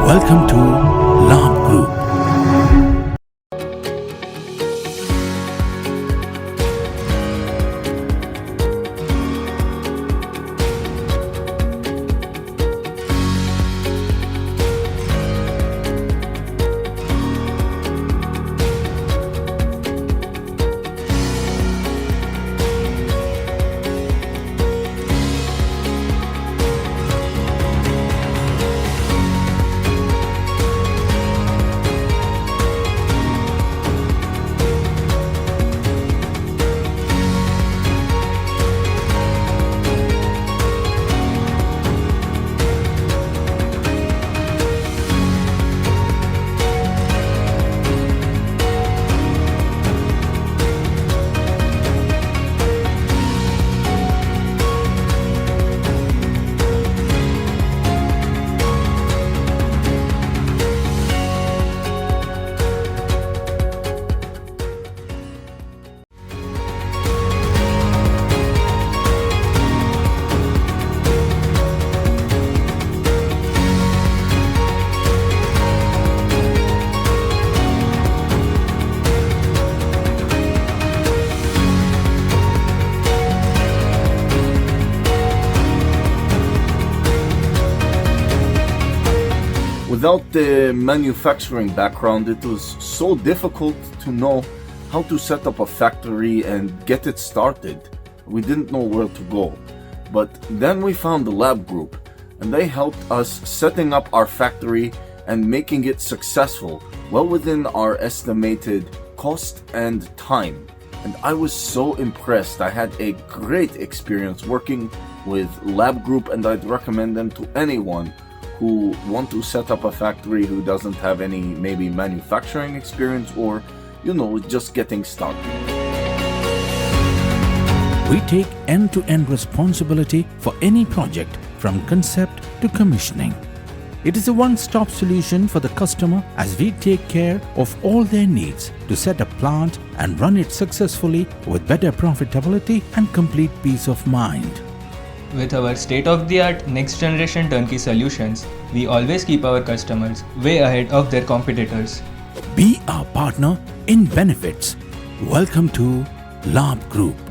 Welcome to Labh Group. Without the manufacturing background, it was so difficult to know how to set up a factory and get it started. We didn't know where to go. But then we found the Labh Group, and they helped us setting up our factory and making it successful, well within our estimated cost and time. And I was so impressed. I had a great experience working with Labh Group, and I'd recommend them to anyone who want to set up a factory who doesn't have any maybe manufacturing experience or, just getting started. We take end-to-end responsibility for any project from concept to commissioning. It is a one-stop solution for the customer as we take care of all their needs to set a plant and run it successfully with better profitability and complete peace of mind. With our state-of-the-art next-generation turnkey solutions, we always keep our customers way ahead of their competitors. Be our partner in benefits. Welcome to Labh Group.